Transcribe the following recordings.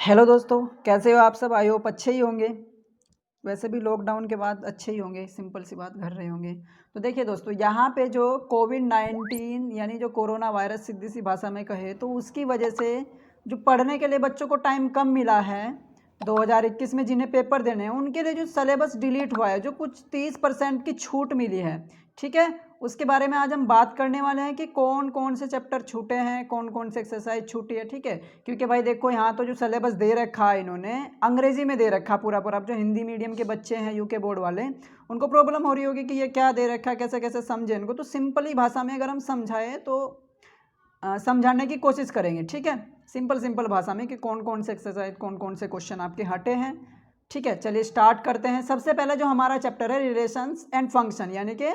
Hello दोस्तों, कैसे हो आप सब? आई होप अच्छे ही होंगे। वैसे भी लॉकडाउन के बाद अच्छे ही होंगे, सिंपल सी बात, घर रहे होंगे। तो देखिए दोस्तों, यहाँ पे जो कोविड-19 यानी जो कोरोना वायरस सीधी सी भाषा में कहे तो उसकी वजह से जो पढ़ने के लिए बच्चों को टाइम कम मिला है 2021 में, जिन्हें पेपर देने हैं उनके लिए जो सिलेबस डिलीट हुआ है, जो कुछ 30% की छूट मिली है, ठीक है, उसके बारे में आज हम बात करने वाले हैं कि कौन कौन से चैप्टर छूटे हैं, कौन कौन से एक्सरसाइज छूटी है। ठीक है, क्योंकि भाई देखो, यहाँ तो जो सिलेबस दे रखा है इन्होंने अंग्रेजी में दे रखा पूरा पूरा। अब जो हिंदी मीडियम के बच्चे हैं, यूके बोर्ड वाले, उनको प्रॉब्लम हो रही होगी कि ये क्या दे रखा है, कैसे कैसे समझे इनको। तो सिंपली भाषा में अगर हम समझाएं तो समझाने की कोशिश करेंगे। ठीक है, सिंपल सिंपल भाषा में कि कौन कौन से एक्सरसाइज, कौन कौन से क्वेश्चन आपके हटे हैं। ठीक है, चलिए स्टार्ट करते हैं। सबसे पहले जो हमारा चैप्टर है रिलेशंस एंड फंक्शन, यानी कि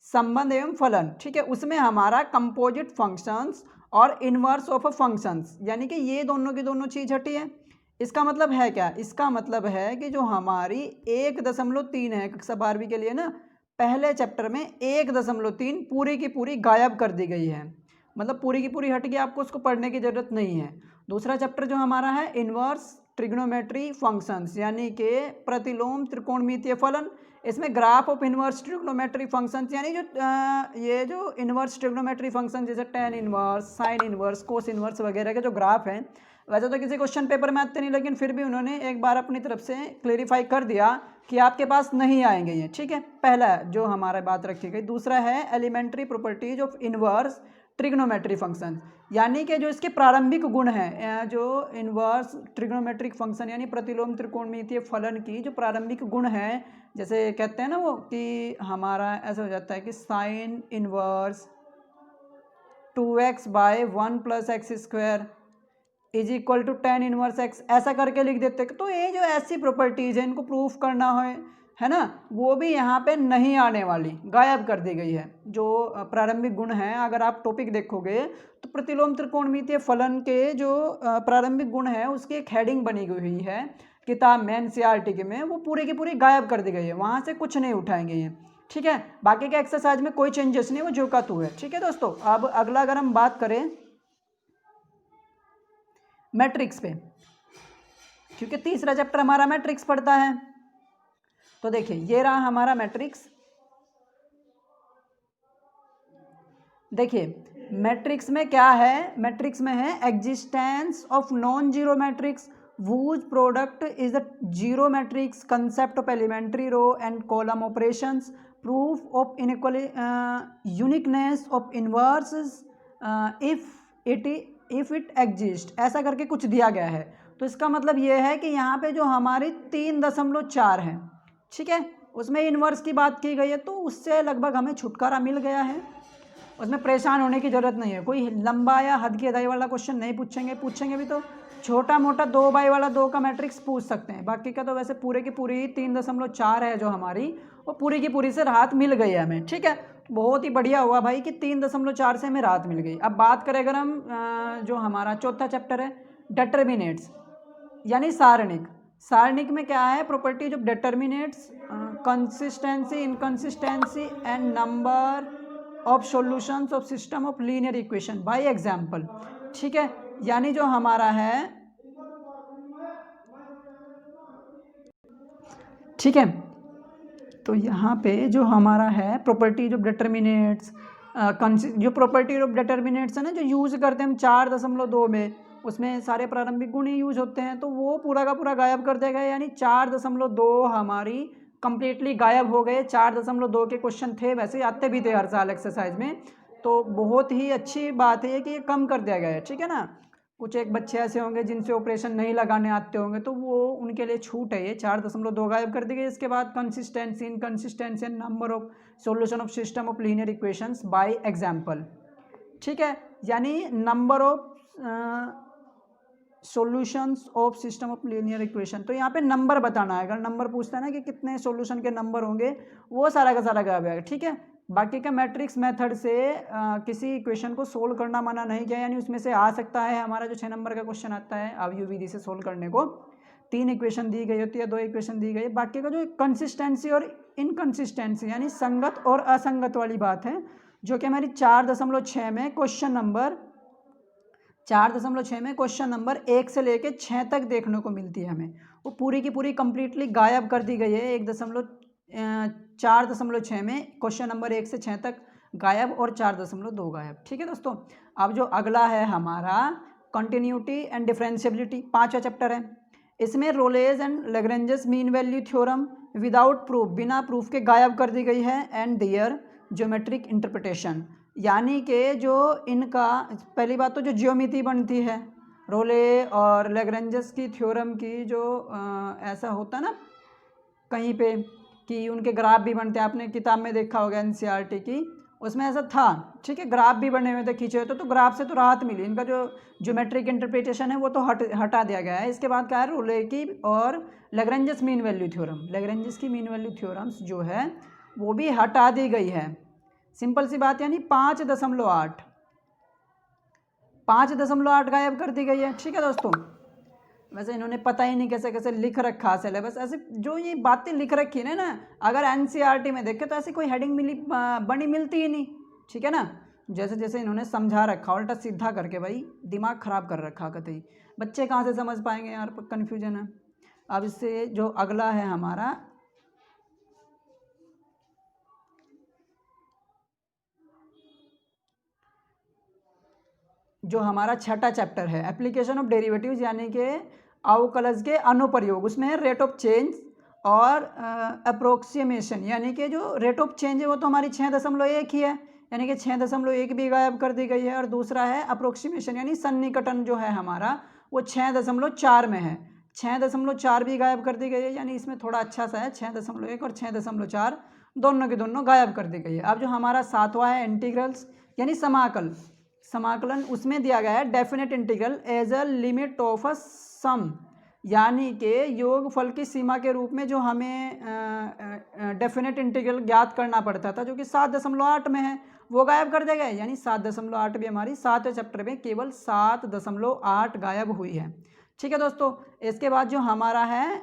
संबंध एवं फलन। ठीक है, उसमें हमारा कंपोजिट फंक्शंस और इनवर्स ऑफ फंक्शंस, यानी कि ये दोनों की दोनों चीज हटी है। इसका मतलब है क्या? इसका मतलब है कि जो हमारी 1.3 है कक्षा 12वीं के लिए ना, पहले चैप्टर में 1.3 पूरी की पूरी गायब कर दी गई है। मतलब पूरी की पूरी हट गई, आपको उसको पढ़ने की जरूरत नहीं है। दूसरा चैप्टर जो हमारा है इनवर्स ट्रिग्नोमेट्री फंक्शंस, यानी कि प्रतिलोम त्रिकोणमितीय फलन। इसमें graph of inverse trigonometry functions, यानी जो ये जो इनवर्स ट्रिग्नोमेट्री फंक्शन जैसे tan inverse, sine inverse, cos inverse वगैरह के जो ग्राफ हैं, वैसे तो किसी क्वेश्चन पेपर में आते नहीं, लेकिन फिर भी उन्होंने एक बार अपनी तरफ से क्लेरिफाई कर दिया कि आपके पास नहीं आएंगे ये। ठीक है, पहला जो हमारा बात रखी गई। दूसरा है elementary properties of inverse trigonometry function, यानी कि जो इसके प्रारंभिक गुण हैं, जो इनवर्स ट्रिग्नोमेट्रिक फंक्शन यानी प्रतिलोम त्रिकोणमितीय फलन की जो प्रारंभिक गुण हैं, जैसे कहते हैं ना वो कि हमारा ऐसा हो जाता है कि sine inverse 2x by 1 + x² is equal to tan inverse x, ऐसा करके लिख देते हैं। तो ये जो ऐसी प्रॉपर्टीज है, इनको प्रूफ करना है ना, वो भी यहाँ पे नहीं आने वाली, गायब कर दी गई है। जो प्रारंभिक गुण हैं, अगर आप टॉपिक देखोगे तो प्रतिलोम त्रिकोणमितीय फलन के जो प्रारंभिक गुण है उसकी एक हेडिंग बनी हुई है किताब में, एनसीईआरटी में, वो पूरी की पूरी गायब कर दी गई है, वहाँ से कुछ नहीं उठाएंगे ये। ठीक है, बाकी के एक्सरसाइज में कोई चेंजेस नहीं, वो जो का तू है। ठीक है दोस्तों, अब अगला अगर हम बात करें मैट्रिक्स पे, क्योंकि तीसरा चैप्टर हमारा मैट्रिक्स पढ़ता है। तो देखिए ये रहा हमारा मैट्रिक्स। देखिए मैट्रिक्स में क्या है, मैट्रिक्स में है existence of non zero matrix whose product is the zero matrix, concept of elementary row and column operations, proof of uniqueness of inverse if it exist, ऐसा करके कुछ दिया गया है। तो इसका मतलब ये है कि यहाँ पे जो हमारी 3.4 है, ठीक है, उसमें इनवर्स की बात की गई है, तो उससे लगभग हमें छुटकारा मिल गया है। उसमें परेशान होने की जरूरत नहीं है। कोई लंबा या हद की अदाई वाला क्वेश्चन नहीं पूछेंगे, पूछेंगे भी तो छोटा मोटा 2 बाई वाला 2 का मैट्रिक्स पूछ सकते हैं। बाकी का तो वैसे पूरे की पूरी 3.4 है जो हमारी, वो पूरी की पूरी से राहत मिल गई है हमें। ठीक है, बहुत ही बढ़िया हुआ भाई कि 3.4 से हमें राहत मिल गई। अब बात करें अगर हम जो हमारा चौथा चैप्टर है डिटर्मिनेट्स, यानी सारणिक। सारणिक में क्या है, properties of determinates, consistency, inconsistency and number of solutions of system of linear equation by example. ठीक है, यानी जो हमारा है, ठीक है, तो यहाँ पे जो हमारा है प्रॉपर्टीज ऑफ डिटर्मिनेट्स, जो प्रॉपर्टी ऑफ डिटर्मिनेट्स है ना, जो यूज करते हैं हम 4.2 में, उसमें सारे प्रारंभिक गुण ही यूज होते हैं, तो वो पूरा का पूरा गायब कर देगा। यानी 4.2 हमारी कंप्लीटली गायब हो गए। 4.2 के क्वेश्चन थे, वैसे आते भी थे हर साल एक्सरसाइज में, तो बहुत ही अच्छी बात है कि ये कम कर दिया गया है। ठीक है ना, कुछ एक बच्चे ऐसे होंगे जिनसे ऑपरेशन नहीं लगाने आते होंगे, तो वो उनके लिए छूट है। ये 4.2 गायब कर दी गई। इसके बाद consistency, inconsistency and number of solution of system of linear equations by example. ठीक है, यानी number of solutions of system of linear equation, तो यहाँ पे नंबर बताना है। अगर नंबर पूछता है ना कि कितने सॉल्यूशन के नंबर होंगे, वो सारा का सारा गायब है। ठीक है, बाकी का मैट्रिक्स मेथड से किसी इक्वेशन को सोल्व करना मना नहीं किया, यानी उसमें से आ सकता है हमारा जो 6 नंबर का क्वेश्चन आता है अवयव विधि से सोल्व करने को, 3 इक्वेशन दी गई होती है, 2 इक्वेशन दी गई। बाकी का जो कंसिस्टेंसी और इनकंसिस्टेंसी यानी संगत और असंगत वाली बात है, जो कि हमारी 4.6 में क्वेश्चन नंबर 4.6 में क्वेश्चन नंबर 1 से लेके 6 तक देखने को मिलती है हमें, वो पूरी की पूरी कंप्लीटली गायब कर दी गई है 4.6 में क्वेश्चन नंबर 1 से 6 तक गायब और 4.2 गायब। ठीक है दोस्तों, अब जो अगला है हमारा कंटिन्यूटी एंड डिफरेंशिएबिलिटी, 5वां चैप्टर है। इसमें Rolle's and Lagrange's mean value theorem without proof, बिना प्रूफ के गायब कर दी गई है, एंड देयर ज्योमेट्रिक इंटरप्रिटेशन, यानी कि जो इनका पहली बात तो जो ज्योमिति बनती है रोले और लैग्रेंजेस की थ्योरम की, जो ऐसा होता ना कहीं पे कि उनके ग्राफ भी बनते हैं, आपने किताब में देखा होगा एनसीईआरटी की, उसमें ऐसा था। ठीक है, ग्राफ भी बने हुए थे खींचे हुए, तो ग्राफ से तो राहत मिली, इनका जो ज्योमेट्रिक इंटरप्रिटेशन है वो तो हटा दिया गया है। इसके बाद क्या है, रोले की और Lagrange's mean value theorem, Lagrange's की मीन वैल्यू थ्योरम्स जो है वो भी हटा दी गई है। सिंपल सी बात, यानी 5.8 गायब कर दी गई है। ठीक है दोस्तों, वैसे इन्होंने पता ही नहीं कैसे कैसे लिख रखा सिलेबस, ऐसे जो ये बातें लिख रखी है ना, अगर एनसीईआरटी में देखे तो ऐसी कोई हेडिंग बनी मिलती ही नहीं। ठीक है ना, जैसे जैसे इन्होंने समझा रखा, उल्टा सीधा करके भाई दिमाग ख़राब कर रखा कतई, बच्चे कहाँ से समझ पाएंगे यार, कन्फ्यूजन है। अब इससे जो अगला है हमारा जो हमारा छठा चैप्टर है एप्लीकेशन ऑफ डेरिवेटिव्स, यानी कि अवकलज के अनुप्रयोग, उसमें है रेट ऑफ चेंज और अप्रोक्सीमेशन, यानी कि जो रेट ऑफ चेंज है वो तो हमारी 6.1 ही है, यानी कि 6.1 भी गायब कर दी गई है, और दूसरा है अप्रोक्सीमेशन यानी सन्निकटन जो है हमारा वो 6.4 में है, 6.4 भी गायब कर दी गई है, यानी इसमें थोड़ा अच्छा सा है, 6.1 और 6.4 दोनों के दोनों गायब कर दी गई है। अब जो हमारा 7वां है इंटीग्रल्स यानी समाकलन, उसमें दिया गया है definite integral as a limit of a sum, यानी कि योगफल की सीमा के रूप में जो हमें डेफिनेट इंटीग्रल ज्ञात करना पड़ता था, जो कि 7.8 में है, वो गायब कर दिया गया है, यानी 7.8 भी हमारी 7वें चैप्टर में केवल 7.8 गायब हुई है। ठीक है दोस्तों, इसके बाद जो हमारा है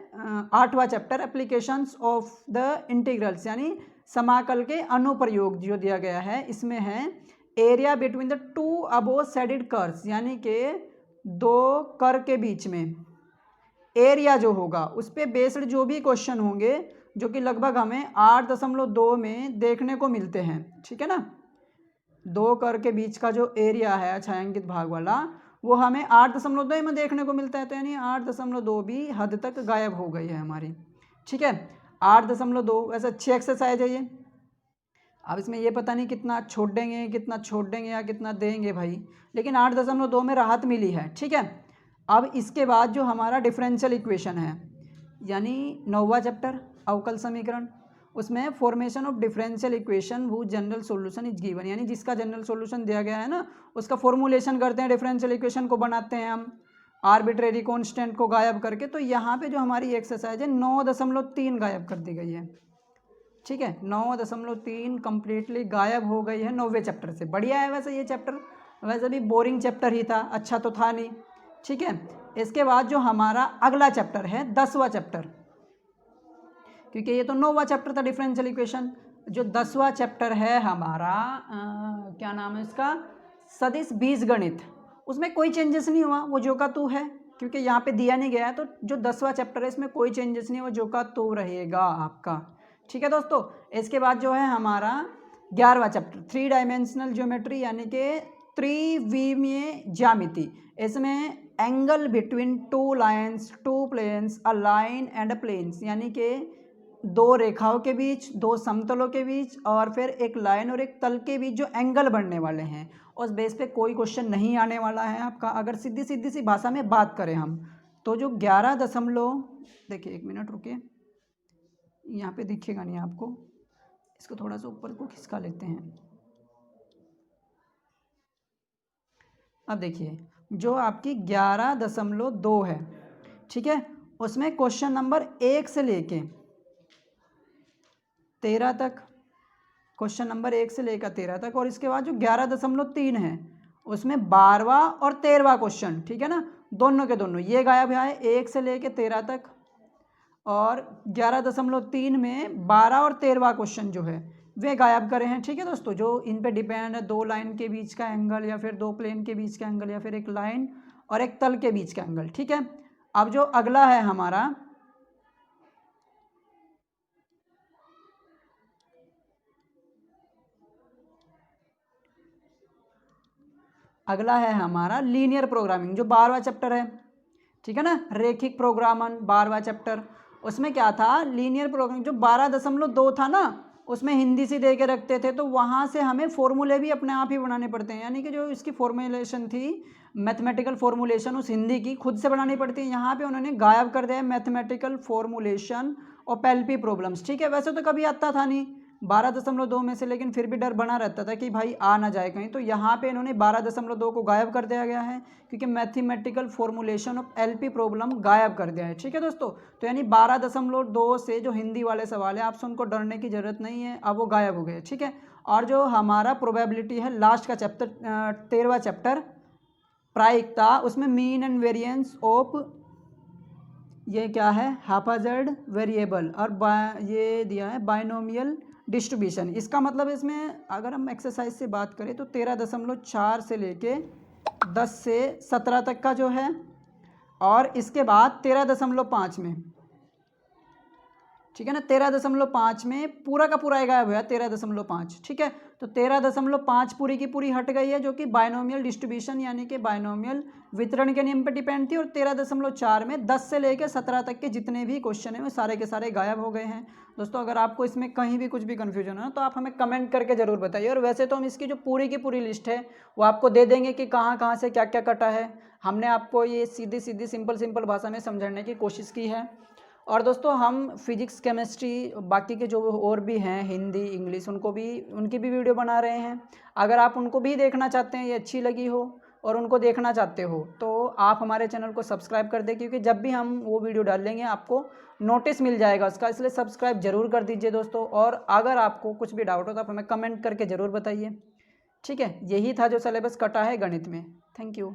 8वां chapter applications of the integrals, यानी समाकल के अनुप्रयोग जो दिया गया है, इसमें है area between the two above shaded curves, यानी कि दो कर के बीच में एरिया जो होगा उस पर बेस्ड जो भी क्वेश्चन होंगे, जो कि लगभग हमें 8.2 में देखने को मिलते हैं। ठीक है ना, दो कर के बीच का जो एरिया है छायांकित भाग वाला, वो हमें 8.2 में देखने को मिलता है, तो यानी 8.2 भी हद तक गायब हो गई है हमारी। ठीक है, 8.2 वैसे अच्छी एक्सरसाइज है ये। अब इसमें ये पता नहीं कितना छोड़ देंगे या कितना देंगे भाई, लेकिन 8.2 में राहत मिली है। ठीक है, अब इसके बाद जो हमारा डिफरेंशियल इक्वेशन है, यानी 9वां चैप्टर अवकल समीकरण, उसमें फॉर्मेशन ऑफ डिफरेंशियल इक्वेशन वो जनरल सॉल्यूशन इज गिवन, यानी जिसका जनरल सॉल्यूशन दिया गया है ना, उसका फॉर्मुलेशन करते हैं, डिफरेंशियल इक्वेशन को बनाते हैं हम आर्बिट्रेरी कांस्टेंट को गायब करके। तो यहाँ पे जो हमारी एक्सरसाइज है 9.3 गायब कर दी गई है। ठीक है, 9.3 कंप्लीटली गायब हो गई है 9वें चैप्टर से। बढ़िया है वैसे ये चैप्टर, वैसे भी बोरिंग चैप्टर ही था, अच्छा तो था नहीं। ठीक है, इसके बाद जो हमारा अगला चैप्टर है 10वां चैप्टर, क्योंकि ये तो 9वां चैप्टर था डिफरेंशियल इक्वेशन, जो 10वां चैप्टर है हमारा क्या नाम है इसका, सदिश बीजगणित, उसमें कोई चेंजेस नहीं हुआ, वो जो का तू है, क्योंकि यहाँ पे दिया नहीं गया है, तो जो 10वां चैप्टर है इसमें कोई चेंजेस नहीं है, वो जो का तू रहेगा आपका। ठीक है दोस्तों, इसके बाद जो है हमारा 11वां चैप्टर 3 डायमेंशनल ज्योमेट्री, यानी कि त्रिविमीय ज्यामिति, इसमें angle between two lines, two planes, a line and a planes, यानी कि दो रेखाओं के बीच, दो समतलों के बीच, और फिर एक लाइन और एक तल के बीच जो एंगल बनने वाले हैं, उस बेस पे कोई क्वेश्चन नहीं आने वाला है आपका। अगर सीधी सी भाषा में बात करें हम, तो जो 11 देखिए, 1 मिनट रुकिए, यहाँ पे दिखेगा नहीं आपको, इसको थोड़ा सा ऊपर को खिसका लेते हैं। अब देखिए, जो आपकी 11.2 है, ठीक है, उसमें क्वेश्चन नंबर 1 से लेके 13 तक, क्वेश्चन नंबर 1 से लेकर 13 तक, और इसके बाद जो 11.3 है उसमें 12वां और 13वां क्वेश्चन, ठीक है ना, दोनों के दोनों ये गायब है 1 से लेके 13 तक, और 11.3 में 12 और 13वां क्वेश्चन जो है वे गायब करे हैं। ठीक है दोस्तों, जो इन पे डिपेंड है, 2 लाइन के बीच का एंगल या फिर 2 प्लेन के बीच का एंगल या फिर एक लाइन और एक तल के बीच का एंगल। ठीक है, अब जो अगला है हमारा लीनियर प्रोग्रामिंग, जो 12वां चैप्टर है। ठीक है ना, रेखिक प्रोग्रामन 12वां चैप्टर। उसमें क्या था, लीनियर प्रोग्रामिंग जो 12.2 था ना, उसमें हिंदी से दे के रखते थे, तो वहाँ से हमें फॉर्मूले भी अपने आप ही बनाने पड़ते हैं, यानी कि जो इसकी फॉर्मुलेशन थी, मैथमेटिकल फॉर्मुलेशन उस हिंदी की खुद से बनानी पड़ती है। यहाँ पे उन्होंने गायब कर दिया है मैथमेटिकल फॉर्मुलेशन और पेल्पी प्रॉब्लम्स। ठीक है, वैसे तो कभी आता था नहीं 12.2 में से, लेकिन फिर भी डर बना रहता था कि भाई आ ना जाए कहीं, तो यहाँ पे इन्होंने 12.2 को गायब कर दिया गया है, क्योंकि mathematical formulation of LP problem गायब कर दिया है। ठीक है दोस्तों, तो यानी 12.2 से जो हिंदी वाले सवाल है, आपसे उनको डरने की जरूरत नहीं है, अब वो गायब हो गए। ठीक है, और जो हमारा प्रोबेबिलिटी है, लास्ट का चैप्टर 13वां चैप्टर प्रायिकता, उसमें मीन एंड वेरिएंस ऑफ, ये क्या है, हैप्पैज़ार्ड वेरिएबल, और ये दिया है बाइनोमियल डिस्ट्रीब्यूशन। इसका मतलब इसमें अगर हम एक्सरसाइज से बात करें तो 13.4 से लेके 10 से 17 तक का जो है, और इसके बाद 13.5 में, ठीक है ना, 13.5 में पूरा का पूरा गायब हुआ 13.5। ठीक है, तो 13.5 पूरी की पूरी हट गई है, जो कि बाइनोमियल डिस्ट्रीब्यूशन यानी कि बाइनोमियल वितरण के नियम पर डिपेंड थी। और 13.4 में 10 से लेकर 17 तक के जितने भी क्वेश्चन हैं वो सारे के सारे गायब हो गए हैं। दोस्तों, अगर आपको इसमें कहीं भी कुछ भी कन्फ्यूजन हो तो आप हमें कमेंट करके ज़रूर बताइए। और वैसे तो हम इसकी जो पूरी की पूरी लिस्ट है वो आपको दे देंगे कि कहाँ कहाँ से क्या क्या कटा है। हमने आपको ये सीधी सीधी सिंपल भाषा में समझाने की कोशिश की है। और दोस्तों, हम फिजिक्स, केमिस्ट्री, बाकी के जो और भी हैं, हिंदी, इंग्लिश, उनकी भी वीडियो बना रहे हैं। अगर आप उनको भी देखना चाहते हैं, ये अच्छी लगी हो और उनको देखना चाहते हो, तो आप हमारे चैनल को सब्सक्राइब कर दें, क्योंकि जब भी हम वो वीडियो डालेंगे आपको नोटिस मिल जाएगा उसका, इसलिए सब्सक्राइब जरूर कर दीजिए दोस्तों। और अगर आपको कुछ भी डाउट हो तो आप हमें कमेंट करके ज़रूर बताइए। ठीक है, यही था जो सिलेबस कटा है गणित में। Thank you.